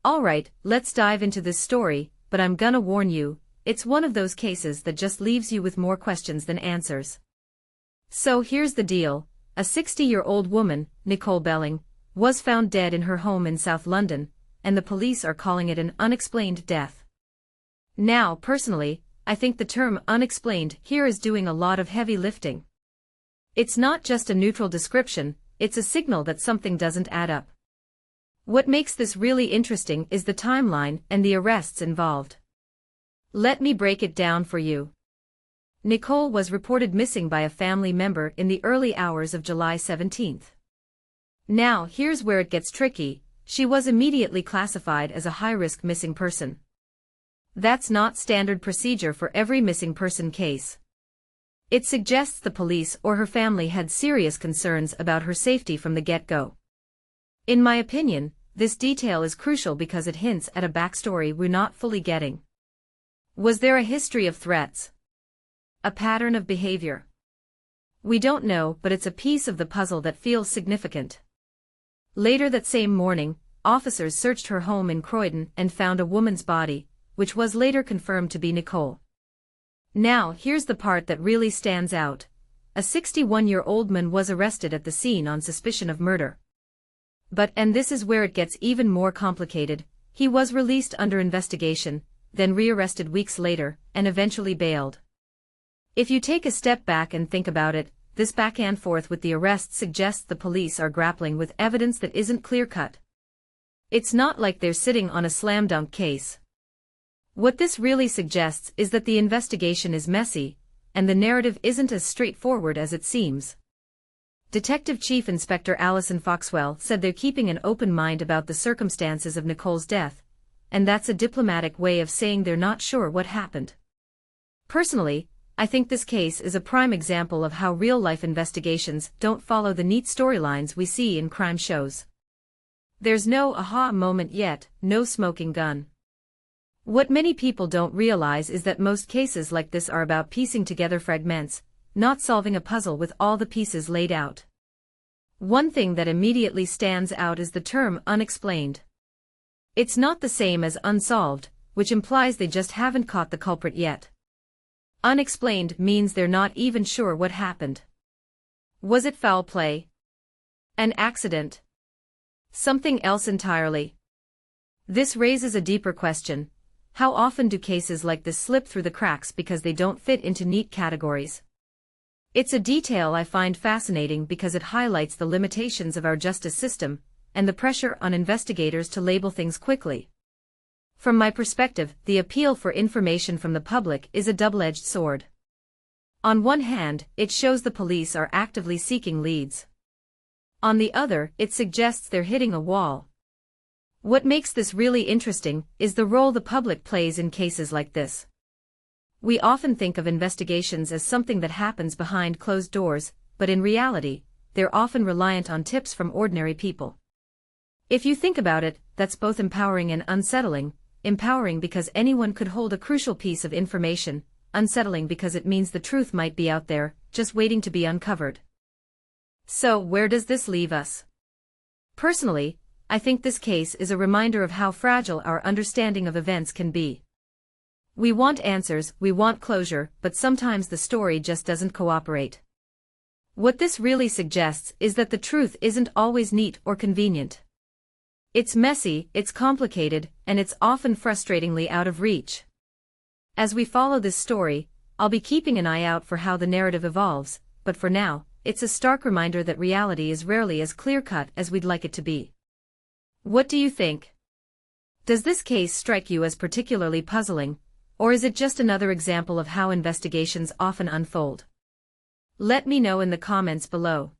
Alright, let's dive into this story, but I'm gonna warn you, it's one of those cases that just leaves you with more questions than answers. So here's the deal, a 60-year-old woman, Nicole Beling, was found dead in her home in South London, and the police are calling it an unexplained death. Now, personally, I think the term unexplained here is doing a lot of heavy lifting. It's not just a neutral description, it's a signal that something doesn't add up. What makes this really interesting is the timeline and the arrests involved. Let me break it down for you. Nicole was reported missing by a family member in the early hours of July 17th. Now, here's where it gets tricky. She was immediately classified as a high-risk missing person. That's not standard procedure for every missing person case. It suggests the police or her family had serious concerns about her safety from the get-go. In my opinion, this detail is crucial because it hints at a backstory we're not fully getting. Was there a history of threats? A pattern of behavior? We don't know, but it's a piece of the puzzle that feels significant. Later that same morning, officers searched her home in Croydon and found a woman's body, which was later confirmed to be Nicole. Now, here's the part that really stands out. A 61-year-old man was arrested at the scene on suspicion of murder. But, and this is where it gets even more complicated, he was released under investigation, then rearrested weeks later, and eventually bailed. If you take a step back and think about it, this back and forth with the arrest suggests the police are grappling with evidence that isn't clear-cut. It's not like they're sitting on a slam-dunk case. What this really suggests is that the investigation is messy, and the narrative isn't as straightforward as it seems. Detective Chief Inspector Alison Foxwell said they're keeping an open mind about the circumstances of Nicole's death, and that's a diplomatic way of saying they're not sure what happened. Personally, I think this case is a prime example of how real-life investigations don't follow the neat storylines we see in crime shows. There's no aha moment yet, no smoking gun. What many people don't realize is that most cases like this are about piecing together fragments, not solving a puzzle with all the pieces laid out. One thing that immediately stands out is the term unexplained. It's not the same as unsolved, which implies they just haven't caught the culprit yet. Unexplained means they're not even sure what happened. Was it foul play? An accident? Something else entirely? This raises a deeper question. How often do cases like this slip through the cracks because they don't fit into neat categories? It's a detail I find fascinating because it highlights the limitations of our justice system, and the pressure on investigators to label things quickly. From my perspective, the appeal for information from the public is a double-edged sword. On one hand, it shows the police are actively seeking leads. On the other, it suggests they're hitting a wall. What makes this really interesting is the role the public plays in cases like this. We often think of investigations as something that happens behind closed doors, but in reality, they're often reliant on tips from ordinary people. If you think about it, that's both empowering and unsettling. Empowering because anyone could hold a crucial piece of information, unsettling because it means the truth might be out there, just waiting to be uncovered. So, where does this leave us? Personally, I think this case is a reminder of how fragile our understanding of events can be. We want answers, we want closure, but sometimes the story just doesn't cooperate. What this really suggests is that the truth isn't always neat or convenient. It's messy, it's complicated, and it's often frustratingly out of reach. As we follow this story, I'll be keeping an eye out for how the narrative evolves, but for now, it's a stark reminder that reality is rarely as clear-cut as we'd like it to be. What do you think? Does this case strike you as particularly puzzling, or is it just another example of how investigations often unfold? Let me know in the comments below.